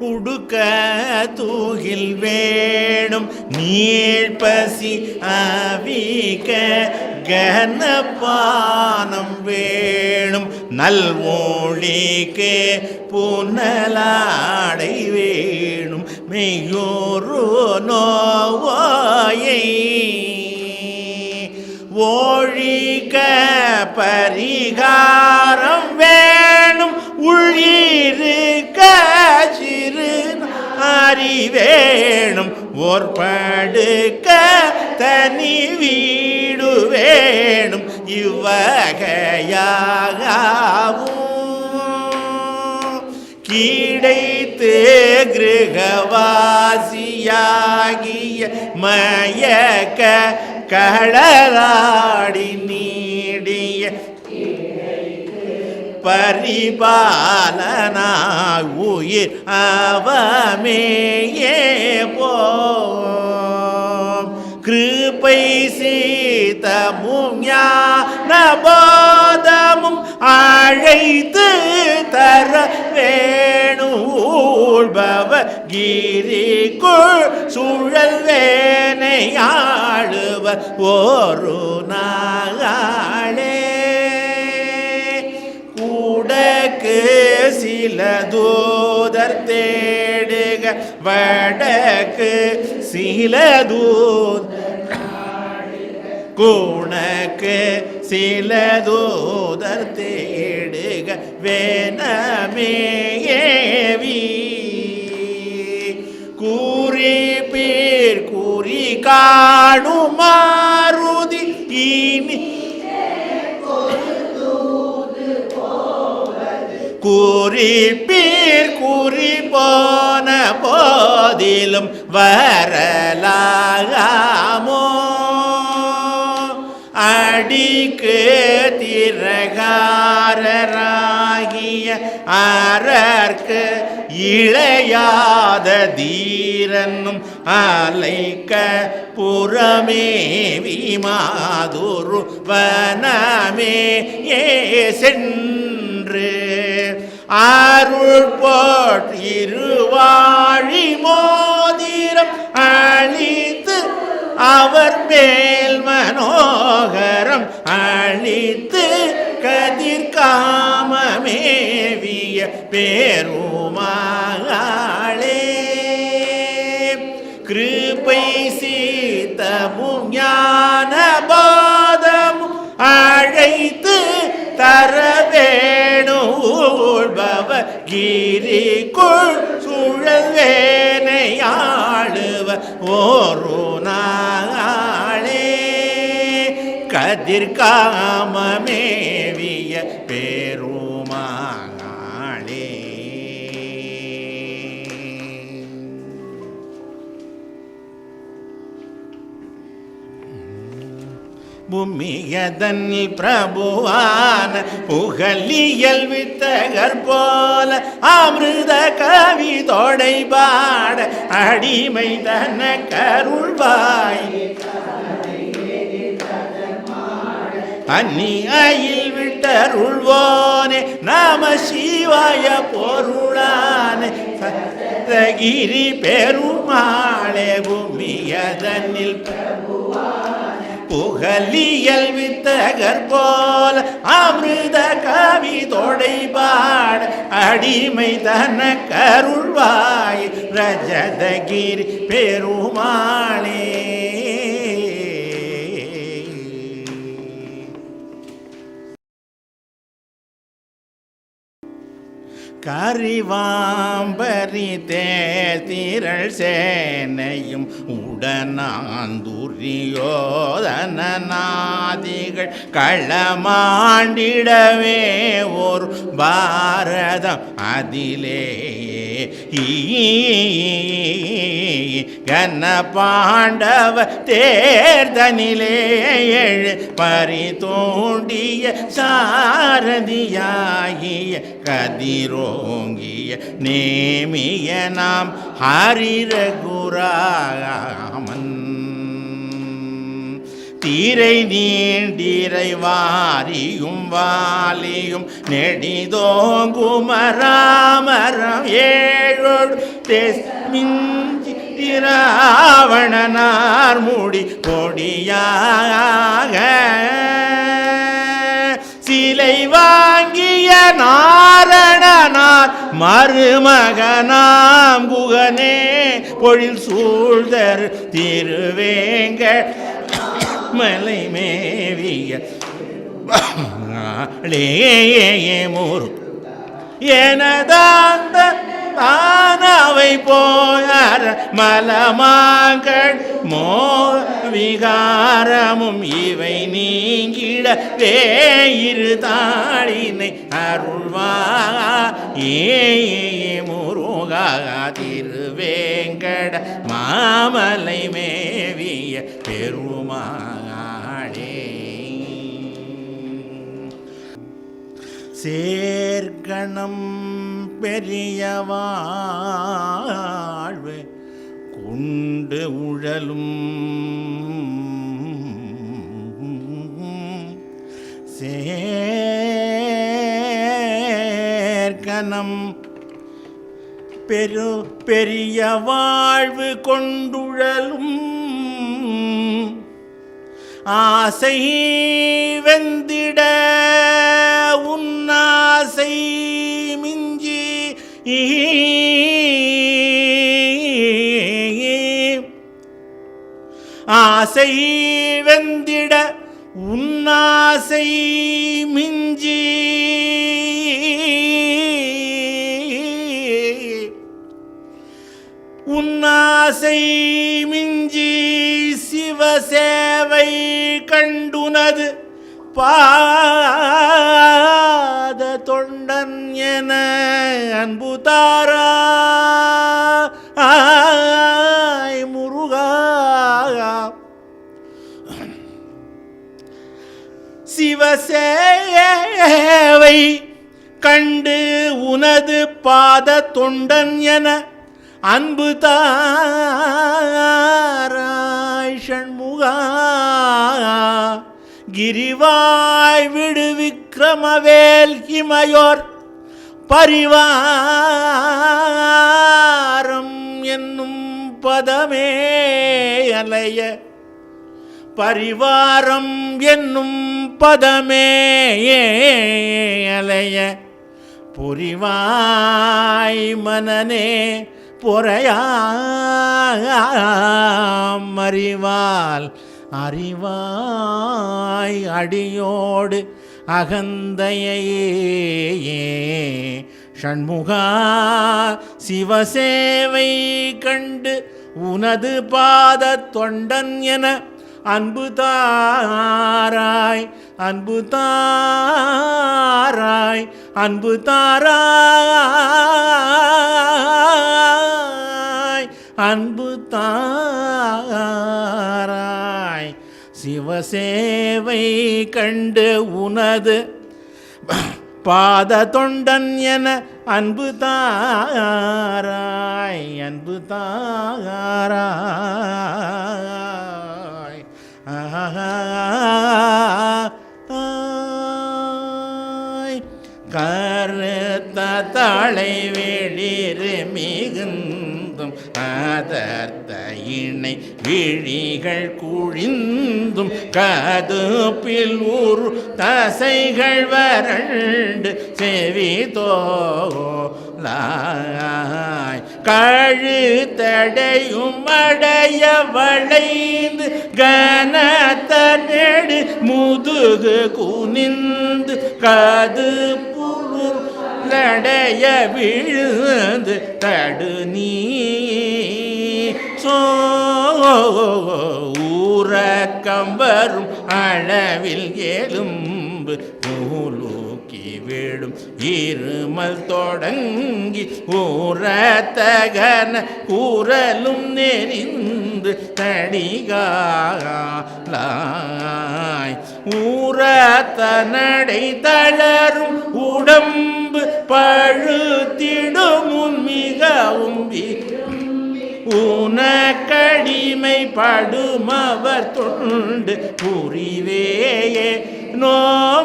உடுக்க தூகில் வேணும் நீழ்பசி அவிக்க கனப்பானம் வேணும் நல்மொழிக்கு புனலாடை வேணும் மெய்யோரு நோவாயை ஒழிக்க பரிகாரம் வேணும் உயிர்க்க சிறு அறிவேணும் ஓர் படுக்க தனி வீடு வேணும் இவ்வகையாகவும் கிடைத்து கிருகவாசியாகிய மயக்க கடலாடி நீடிய பரிபாலனாய் உயிர் அவமேயே போம் கிருபை சீதமும் ஞான போதமும் அழைத்து தர வேணுபவ கிரிக்குள் சுழல் வேனையாளுவ ஒரு நாளே கூடக்கு சில தூதர் தேடுக வடக்கு சில குணக்கு சில தூதர் தேடுக வேணமேவி கூறி பீர் கூறி காணுமாருதி இனி கூறி பீர் கூறி போன போதிலும் வரலாமோ அடிக்கு திரகாரராகிய அரற்கு இளையாத தீரனும் அலைக்க புறமேவி மாதுரு வனமே ஏ சென்று அருள் போற்றிருவாழி மோதிரம் அழித்து அவர் மேல் மனோகரம் அழித்து கதிர்காமமேவிய பேருமாளே கிருபை சீதமும் ஞான போதமும் அழைத்து தர வேணுபவ கிரிக்குள் சுழல் வேனையாளுவ ஒரு நாளே கதிர்காமமேவிய பெருமாளே. பூமியதன் பிரபுவான புகழியல் வித்தகர் போல அமிர்த கவி தொடை பாட அடிமை தன கருள்வாய் அந்நியில் விட்டருள்வோனே நம சிவாய பொருளானே சத்தகிரி பெருமாளே பூமியதனில் புகழியல் வித்தகர் போல அமிர்த கவி தொடை பாட அடிமை தன கருள்வாய் ரஜதகிரி பெருமாளே. கரிவாம்பரி தேர்திரள் சேனையும் உடனாந்துரியோதனாதிகள் களமாண்டிடவே ஒரு பாரதம் அதிலே கன பாண்டவ தேர்தனிலே எழு பறி தோண்டிய சாரதியாகிய கதிரோங்கிய நேமிய நாம் ஹரிரகுராமன் தீரை நீண்டிரை வாரியும் வாலியும் நெடிதோங்குமராமரம் ஏழோடு தேஸ் மிஞ்சி இராவணனார் மூடி கொடியாக சிலை வாங்கிய நாரணனார் மருமகனாம் குகனே பொழில் சூழ்தர் திருவேங்க மலை மேவிய முரு எனதாந்த தானவை போயார் மலமாங்கள் விகாரமும் இவை நீங்கிட வேயிரு தாளினை அருள்வா முருகா திருவேங்கட மாமலை மேவிய பெருமாளே சேர்கணம் பெரிய வாழ்வு கொண்டு உழலும் சேர்கணம் பெரிய வாழ்வு கொண்டுழலும் ஆசை வெந்திட உன்னாசை மிஞ்சி ஆசை வெந்திட உன்னாசை மிஞ்சி உன்னாசை மிஞ்சி சிவசேவை கண்டுனது பாத தொண்டன் என அன்பு தாராய் முருகா சிவசேவை கண்டு உனது பாத தொண்டன் என அன்பு தாராய் ஷண்முகா கிரிவாய் விடு விக்ரமவேல் இமையோர் பரிவாரம் என்னும் பதமே அலைய பரிவாரம் என்னும் பதமே அலைய புரிவாய் மனனே பொறையாம் அறிவால் அறிவாய் அடியோடு அகந்தையே ஷண்முகா சிவசேவை கண்டு உனது பாத தொண்டன் என அன்பு தாராய் அன்பு தாராய் அன்பு தாராய் அன்பு தாராய் சிவசேவை கண்டு உனது பாத தொண்டன் என அன்பு தாராய் அன்பு தாராய் கருத்த தலை வெளிறு மிகுந்தும் அதர்த்த இணை விழிகள் குழிந்தும் கதுப்பில் ஊர் தசைகள் வறண்டு செவி தோலாய் கழுத்தடையும் அடைய வளைந்து கனத்த நெடு முதுகு குனிந்து கது புருடைய விழுந்து தடு நீ ஊரக்கம் வரும் அளவில் எலும்பு நூலூக்கி விடும் இருமல் தொடங்கி ஊரத்தகன கூறலும் நெறிந்து தடிகாலாய் ஊரத்த நடை தளரும் உடம்பு பழுத்திடும் மிகவும் உனக்கடிமை படுமவர் தொண்டு புரிவேயே நோ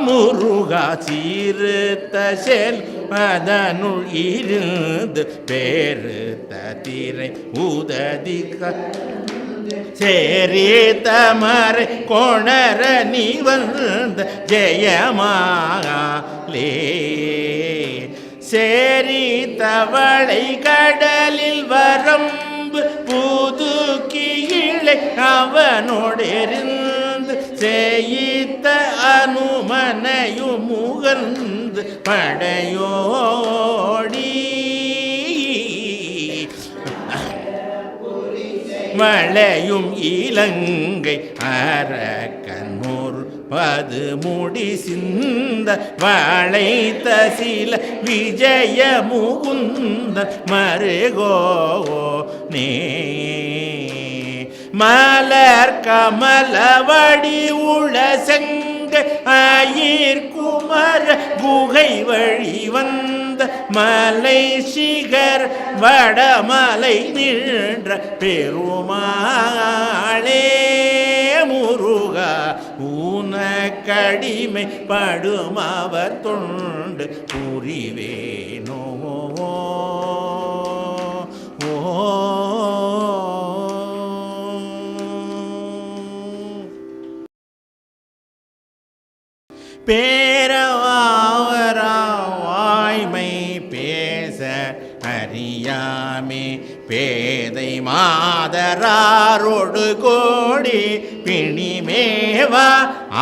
முருகா சீர்த்த செல் அதனுள் இருந்து பேருத்த திரை உததி சேரித்தமரை கொணர நீ வந்த ஜெயமாலே சேரித்தவளை கடலில் வரம்பு புதுக்கியிலை அவனோடிருந்து செய்த அனுமனையும் முகந்து படையோடி மழையும் இலங்கை அரக்கன்மோர் பது முடி சிந்த வளைத்த சில விஜய முகுந்த மருகோ நே மலர் கமல வடி உள செங்க ஆயிர்குமர குகை வழி வந்த மலை சிகர் வடமலை நின்ற பெருமாளே முருகா ஊனக்கடிமை படும் அவர் தொண்டு புரிவேனோ பேரவாய்மை பேச அறியாமே பேதை மாதராரோடு கோடி பிணிமேவா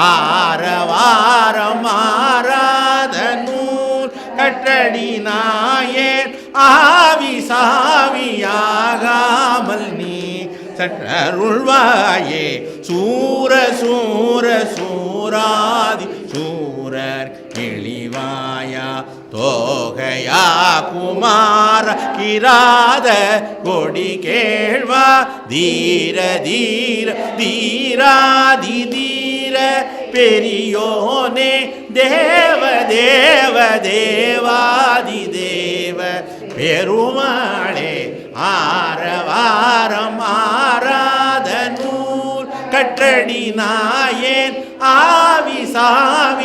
ஆரவாரம் மாறாத நூல் கட்டடி நாயேன் ஆவி சாவியாகாமல் நீ சற்றருள்வாயே சூர சூர சூராதி சூரர் கிளிவாயா தோகையா குமார கிராத கொடி கேழ்வா தீர தீர தீராதி தீர பெரியோனே தேவ தேவ தேவாதி தேவ பெருமாளே ஆரவாரம் ஆராத நூல் கட்டடி நாயேன் ஆவி சாவியாகாமல்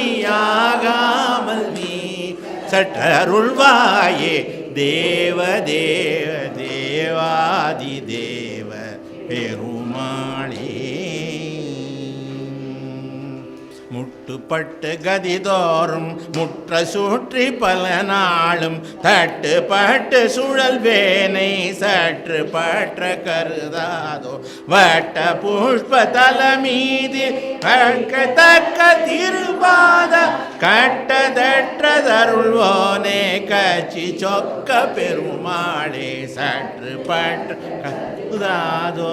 நீ சற்றருள்வாயே தேவ தேவ தேவாதி தேவ பெருமாளே முட்டுப்பட்டு கதிதோறும் முற்ற சுற்றி பல நாளும் தட்டுப்பட்டு சுழல் வேனை சற்று பற்ற கருதாதோ வட்ட புஷ்ப தலமீதி தக்க திருபாத கட்டதற்றதருள்வோனே கச்சி சொக்க பெருமாளே சற்று பற்ற கருதாதோ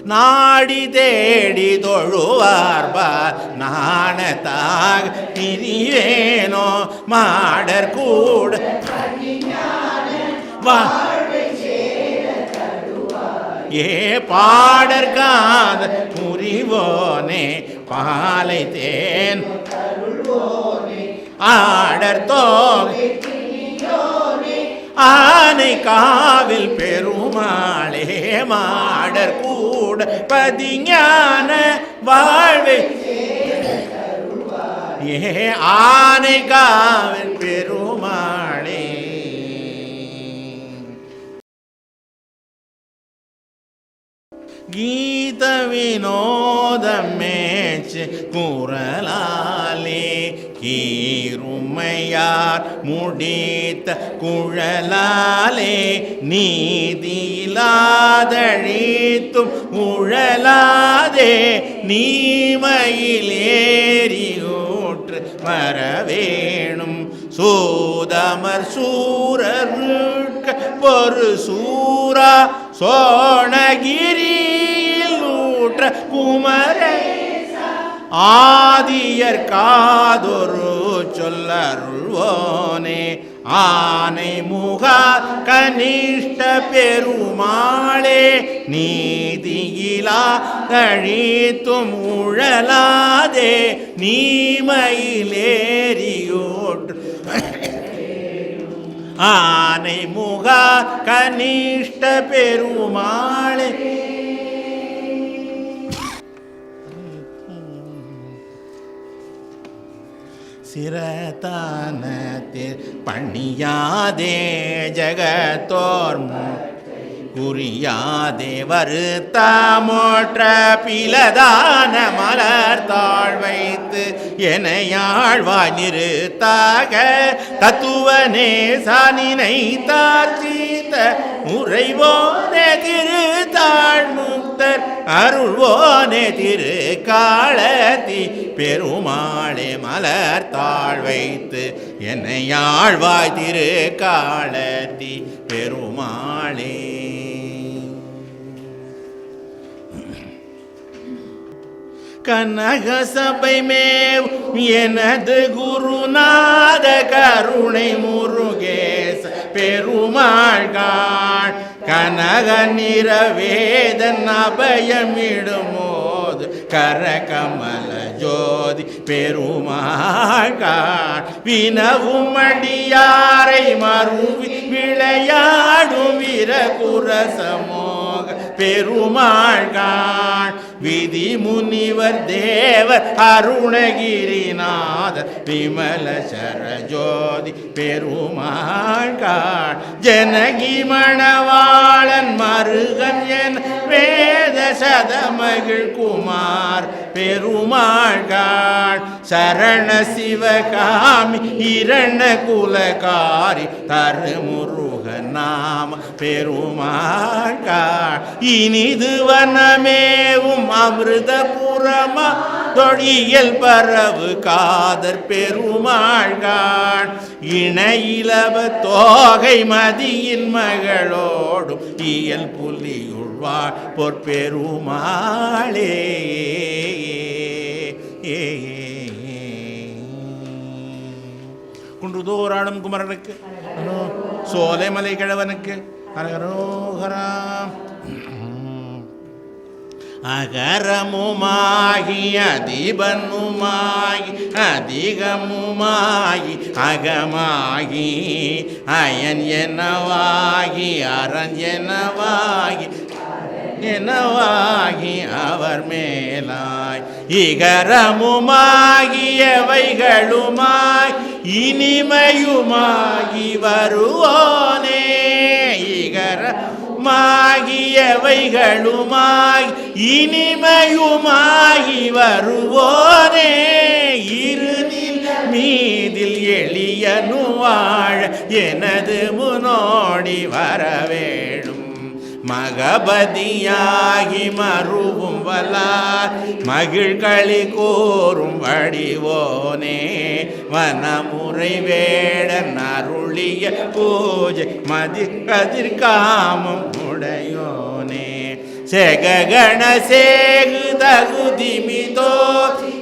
நாடி தேடி தொழுவார்பார் நாணத்தாக திரிவேனோ மாடர் கூட ஏ பாடர் காத புரிவோனே பாலை தேன் ஆடர் தோகை ஆனை காவில் பெருமாளே மாடர் கூட பதிஞான வாழ்வே ஏ ஆனை காவில் பெருமாளே கீத வினோதமேச்சு குரலாலே கீருமையார் முடித்த குழலாலே நீதியிலாதழித்தும் உழலாதே நீமையிலேறியூற்று வரவேணும் சூதமர் சூரருட்க பொரு சூரா சோணகிரியில் ஊற்ற குமரே ஆதியர் காதொரு சொல்லருள்வோனே ஆனை முகா கனிஷ்ட பெருமாளே நீதியிலா கழித்தும் உழலாதே நீமையிலேறியோற்று ஆனை முகா கனிஷ்ட பெருமாளே சிரதானத்தில் பணியாதே ஜகத்தோர் குறியாதே வருத்தாமோற்ற பிலதான மலர்த்தாள் வைத்து எனையாழ்வாய் நிறுத்தாக தத்துவனே சானினை தார்ச்சீத்த முறைவோனே திருத்தாள் முக்தர் அருள்வோனே திரு காலத்தி பெருமாளே மலர்த்தாள் வைத்து எனையாழ்வாய் திரு காலத்தி பெருமாளே. கனக சபை மேவ் எனது குருநாத கருணை முருகேச பெருமாள்காள் கனக நிறவேதன் அபயமிடுமோது கரகமல ஜோதி பெருமாள்காள் வினவும் அடியாரை மருவி விளையாடும் வீரகுரசமோக பெருமாள்காள் விதி முனிவர் தேவர் அருணகிரிநாத விமல சரஜோதி பெருமாள்காள் ஜனகி மணவாளன் மருகன் என் வேத சதமகிழ் குமார் பெருமாள்காள் சரண சிவகாமி இரண குலகாரி தருமுருக நாம பெருமாள்காள் இனிது வனமேவும் அமிர்தபுரமா தொழியல் பரவு காதர் பெருமாள்காள் இணையிலவ தோகை மதியின் மகளோடும் இயல் புலியுள்வாள் பொற்பெருமாளே. குன்றுதோராடும் குமரனுக்கு சோலைமலை கிழவனுக்கு ஹரஹரோஹராம். அகரமுமாகி அதிபனுமாகி அதிகமுமாகி அகமாகி அயன் எனவாகி அரண் எனவாகி எனவாகி அவர் மேலாய் இகரமுமாகியவைகளுமாய் இனிமையுமாகி வருவோனே இகரமாகியவைகளுமாய் இனிமையுமாகி வருவோனே இருநில் மீதில் எளியனு வாழ எனது முன்னோடி வரவேணும் மகபதியாகி மருவும் வலார் மகிழ்களி கோரும் வடிவோனே வனமுறை வேடன் அருளிய பூஜை மதி கதிர்காமம் உடையோனே செககண சேகு தகுதிமிதோ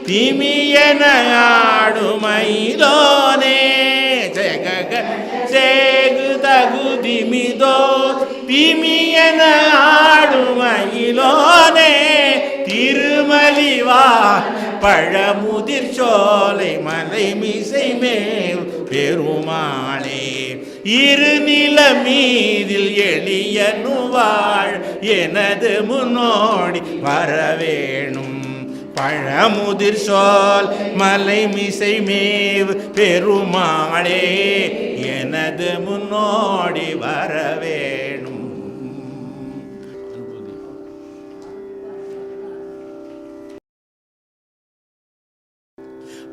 திமியன ஆடுமயிலோனே செகக சேகு தகுதிமிதோ திமியன ஆடுமயிலோனே திருமலிவா பழமுதிர் சோலை மலை மிசை மேல் பெருமாளே இருநில மீதில் எளியனு வாழ் எனது முன்னோடி வரவேணும் பழமுதிர் சோல் மலை மிசை மேவு பெருமாளே எனது முன்னோடி வரவேணும்.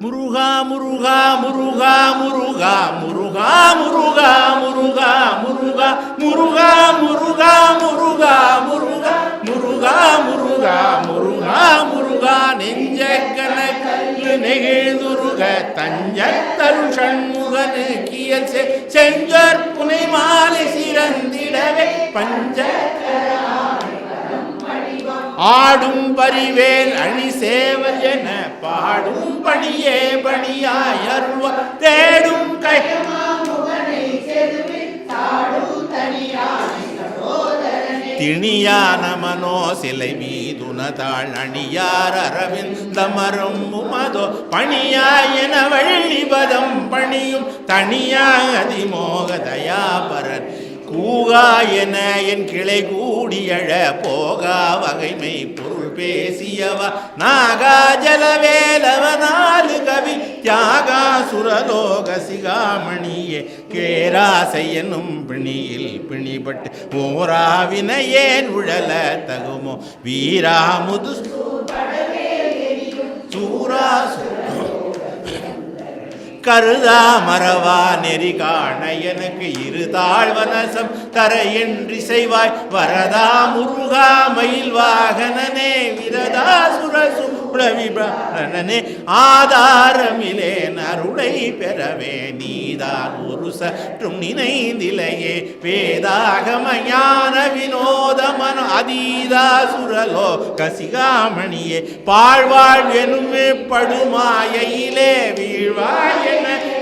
முருகா முருகா முருகா முருகா முருகா முருகா முருகா முருகா முருகா முருகா முருகா முருகா முருகா முருகா முருகா முருகா நெஞ்ச கனக்கு நெகிழ்ந்துருக தஞ்சத்தரு சண்முகனு கியல் செஞ்சர் புனை மாலை சிறந்திடவே பஞ்ச ஆடும் பரிவேல் அணி சேவல் என பாடும் பணியே பணியாய் அருள்வ தேடும் கை திணியான மனோ சிலை மீதுனதாள் அணியார் அரவிந்தமரும் உமதோ பணியாயன வள்ளிபதம் பணியும் தனியாய் அதிமோக தயாபரன் ஊகா என என் கிளை கூடியழ போகா வகைமை பொருள் பேசியவா நாகா ஜலவேலவ நாலு கவி தியாகா சுரலோக சிகாமணியே கேராசை என்னும் பிணியில் பிணிபட்டு ஓராவினையேன் உழல தகுமோ வீரா முது சூரா கருதா மறவா நெறி காண எனக்கு இருதாழ்வனசம் தர என்று செய்வாய் வரதா முருகா மயில் வாகனனே விரதா சுரசுப்ரவிபரணனே ஆதாரமிலேன் அருளை பெறவே நீதான் ஒரு சற்றும் நினைந்திலையே வேதாகம ஞான வினோதமன அதீதா சுரலோ கசிகாமணியே பாழ்வாழ் எனும் படுமாயிலே வீழ்வாய்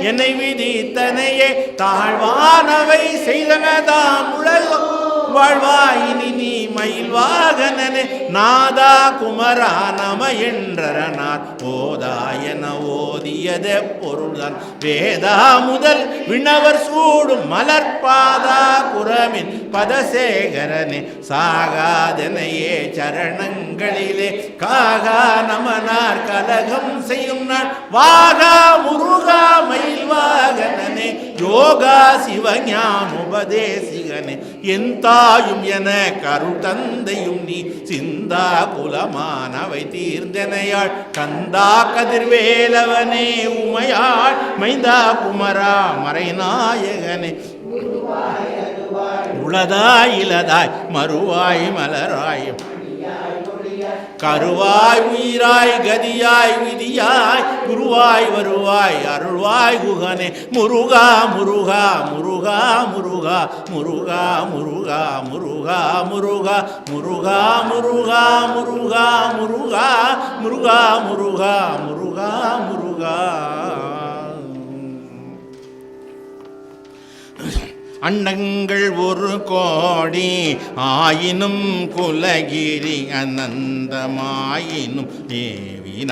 என்னை விதித்தனையே தாழ்வானவை செய்தனதாம் உலகம் வாழ்வாயினி நீ மயில் வாகனனே நாதா குமரா நம என்றனார் ஓதாயன ஓதியதே பொருள்தான் வேதா முதல் விண்ணவர் சூடும் மலர்பாதா குரமின் பதசேகரனே சாகாதனையே சரணங்களிலே காகா நமனார் கலகம் செய்யும் நாள் வாகா முருகா மயில் வாகனனே யோகா சிவஞான உபதேசிகனே என் தாயும் என கருள் தந்தையும் நீ சிந்தா குலமானவை தீர்ந்தனையாள் கந்தா கதிர்வேலவனே உமையாள் மைந்தா குமரா மறைநாயகனே உளதாய் இலதாய் மறுவாய் மலராய் கருவாய் உயிராய் கதியாய் விதியாய் குருவாய் வருவாய் அருள்வாய் குகனே முருகா முருகா முருகா முருகா முருகா முருகா முருகா முருகா முருகா முருகா முருகா முருகா முருகா முருகா முருகா முருகா அண்டங்கள் ஒரு கோடி ஆயினும் குலகிரி அனந்தமாயினும் ஏவினார்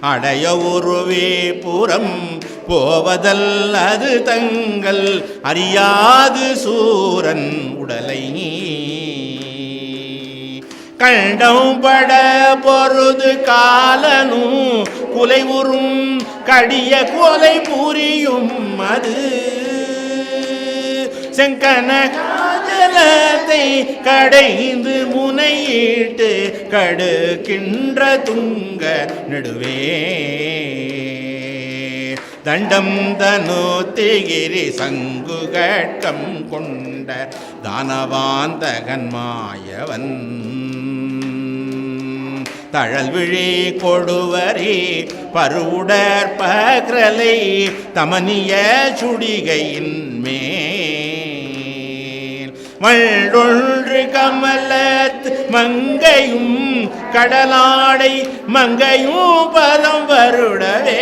அடைய ஒருவே புறம் போவதல்லது தங்கள் அறியாது சூரன் உடலை கண்டம் பட பொருது காலனும் குலைவுறும் கடிய கொலை புரியும் அது செங்கனகாஜலத்தை கடைந்து முனையிட்டு கடுக்கின்ற துங்க நடுவே தண்டம் தனு திகிரி சங்கு கட்கம் கொண்ட தானவாந்தகன் மாயவன் தழல் விழி கொடுவரி பருவுடற் பகலை தமனிய சுடிகையின் மேல் வள்ளொன்று கமலத் மங்கையும் கடலாடை மங்கையும் பதம் வருடவே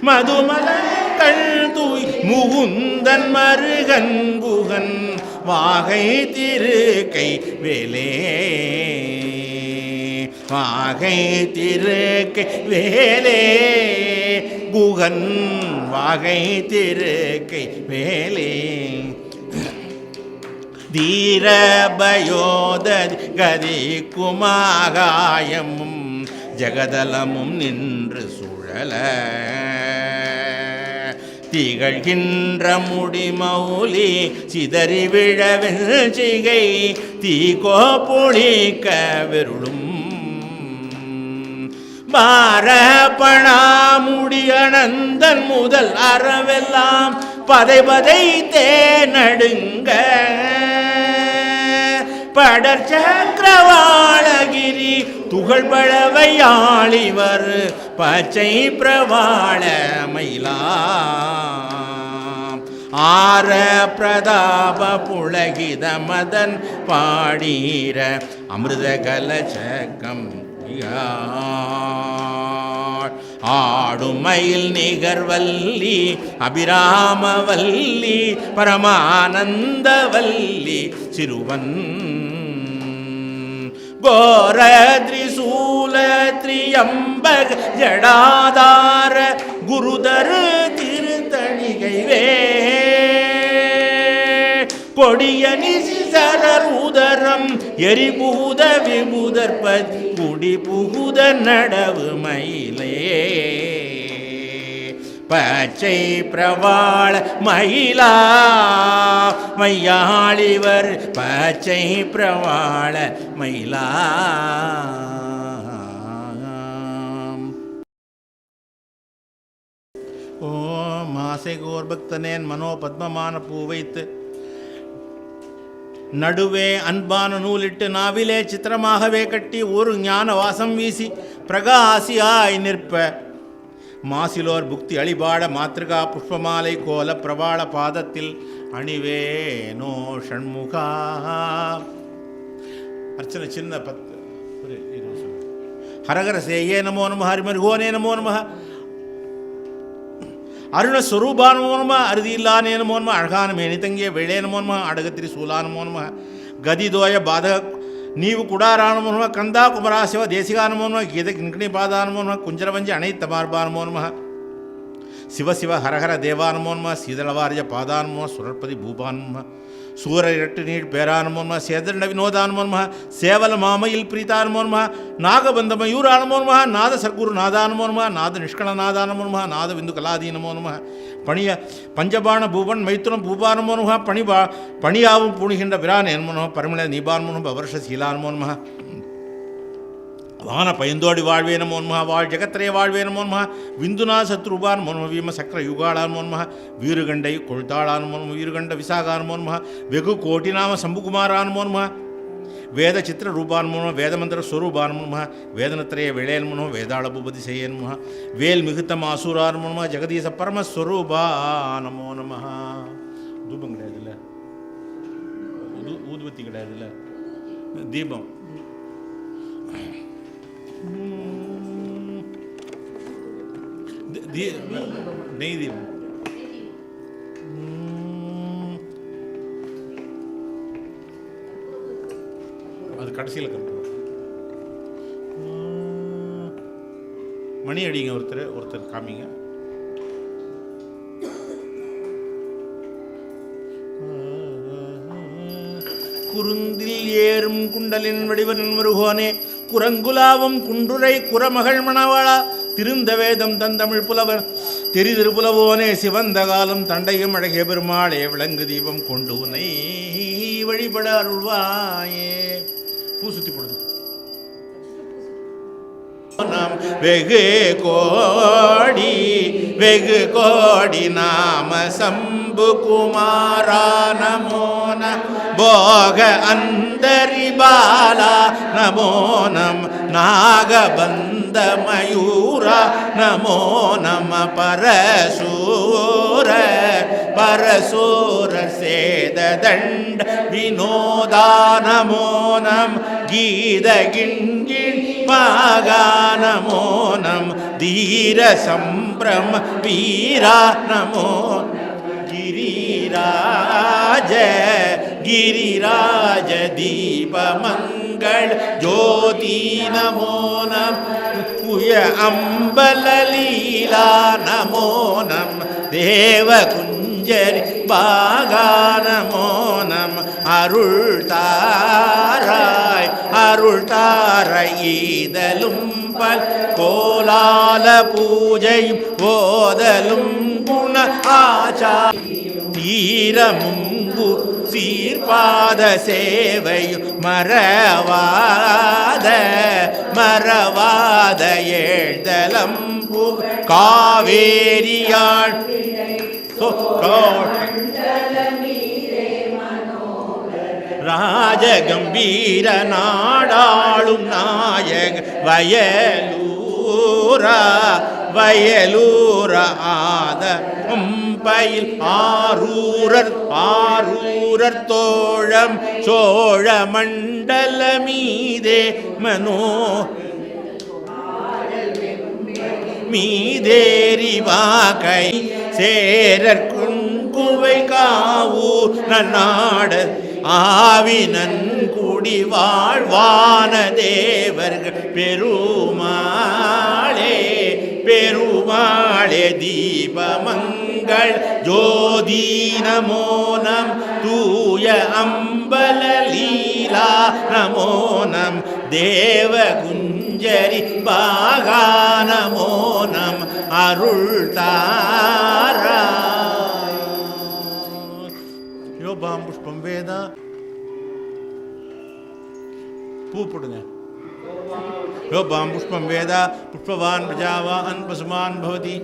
மதுமலங்கள் தூய் முகுந்தன் மருகன் குகன் வாகை திருக்கை வேலே வாகை திருக்கை வேலே குகன் வாகை திருக்கை வேலே தீரபயோதரி கதி குமாகாயமும் ஜகதலமும் நின்று சுழல திகழ்கின்ற முடிமௌலி சிதறி விழவில் சிகை தீகோ பொழிக்க விருளும் பாரப்பணாமுடியனந்தன் முதல் அறவெல்லாம் பதை பதை தேனடுங்க படர் சக்கரவாளகிரி துகள்பழவையாளிவர் பச்சை பிரவாள மயிலா ஆர பிரதாப புலகித மதன் பாடீர அமிர்த கலச்சக்கம் ஆடுமயில் நிகர்வல்லி அபிராமவல்லி பரமானந்தவல்லி சிறுவன் கோர திரிசூல திரியம்பக ஜடாதார குருதரு திரு கைவே கொடிய நிசிசரர் உதரம் எரிபூத விபூதற்பத் குடி புகுத நடவு மயிலே பச்சை பிரவாள மயிலா மையாளிவர் பச்சை பிரவாள மயிலா. ஓம் ஆசை கோர்பக்தனேன் மனோ பத்மமான பூ வைத்து நடுவே அன்பான நூலிட்டு நாவிலே சித்திரமாகவே கட்டி ஒரு ஞான வாசம் வீசி பிரகாசியாய் நிற்ப மாசிலோர் புக்தி அழிபாட மாத்திருகா புஷ்பமாலை கோல பிரபாள பாதத்தில் அணிவேனோ ஷண்முகா. அர்ச்சனை சின்ன 10 ஹரஹர சேயே நமோ நம ஹரிமருகோனே நமோ நம அருணஸ்வரூபா நமோ நம அறுதியில்லானே நமோ நம அழகான மேனித்தங்கிய வெள்ளே நமோ நம அடகத்திரி சூலா நமோ நம கதிதோய பாதக நீவு குடாரா நமோ நம கந்தா குமரா சிவ தேசிகா நமோ நம கீத கிண்கிணி பாதா நமோ நம குஞ்சரவஞ்சி அனைத்த மார்பா நமோ நம சிவ சிவ ஹரஹர தேவா நமோ நம சீதளவாரிய பாதா நமோ சுரற்பதி பூபா நம சூர இரட்டு நீள் பேரா நமோ நம சேதண்ட வினோதா நமோ நம சேவல மாமயில் பிரீதா நமோ நம நாகபந்த மயூரா நமோ நம நாத சர்க்குரு நாதா நமோ நம நாத நிஷ்கல நாதா நமோ நம நாத விந்து கலாதி நமோ நம பணிய பஞ்சபாண பூபன் மைத்துனம் பூபா நமோ நம பணியாவும் பூணுகின்ற விரானே நமோ நம பரிமள நீபான் நமோ நம வருஷ சீலா நமோ நம வான பயந்தோடி வாழ்வே நமோ நம வாழ் ஜெகத்திரே வாழ்வே நமோ நம விந்துனா சத்ருபா நமோ நம வீம சக்கர யுகாளா நமோ நம வீருகண்டை கொழுத்தாளா நமோ நம வீருகண்ட விசாகா நமோ நம வெகு கோட்டிநாம சம்புகுமாரா நமோ நம வேத சித்திர ரூபா நமோ நம வேதமந்திர ஸ்வரூபா நமோ நம வேதனத்திரய விளே நமோ நம வேதாள பூபதி செய்ய நம வேல் மிகுத்த மாசூரா நமோ நம ஜெகதீச பரமஸ்வரூபா நமோ நம. தூபம் கிடையாதுல்ல, ஊதுபத்தி கிடையாதுல்ல, தீபம் நெய் தீபம். அது கடைசியில் கட்டுறோம். மணி அடிங்க ஒருத்தர் காமிங்க. குருந்தில் ஏறும் குண்டலின் வடிவனின் மருகோனே குரங்குலாவும் குன்றுரை குரமகள் மணவாளா திருந்த வேதம் தந்தமிழ் புலவர் தெரிதிருப்புலவோனே சிவந்த காலம் தண்டையும் அழகிய பெருமாளே விளங்கு தீபம் கொண்டு உன்னை வழிபட அருள்வாயே. பூ சுத்தி போடுது. வெகு கோடி நாம சம்பு குமாரா நமோ போக அந்தரி பாலா நமோ நம் நாகபந்த மயூரா நமோ நம பரசூர சேத தண்ட வினோதா நமோ நம் கீத கிண்கிண் பாகா நமோ நம் தீர சம்பிரம வீரா நமோ गिरिराज दीप मंगल ज्योति नमो नम कुय अंबल लीला नमो नम देव कुंजरि बागा नमो नम अरुள் தாராய் ஈதலும் பல் கோலால பூஜையும் ஓதலும் குண ஆச்சாரம் ஈரமுங்கு சீர்பாத சேவையும் மறவாத ஏழ்தலம் காவேரியாள் ராஜகம்பீர நாடாளும் நாயக வயலூர பயில் ஆரூரர் தோழம் சோழ மண்டல மீதே மீதேரி வாகை சேரர் குங்குவை காவூர் நாட ஆவினன் குடி வாழ்வான தேவர்கள் பெருமாளே பெருமாளே தீபமங்கள் ஜோதி நமோ நம் தூய அம்பல லீலா நமோ நம் தேவ குஞ்சரி பாகா நமோ நம் அருள் தாரா யோபாம் புஷ்பம் வேத பூ போடுங்க யோபாம் புஷ்பம் வேத புஷ்பவான் பிரஜாவான் பசுமான் பவதி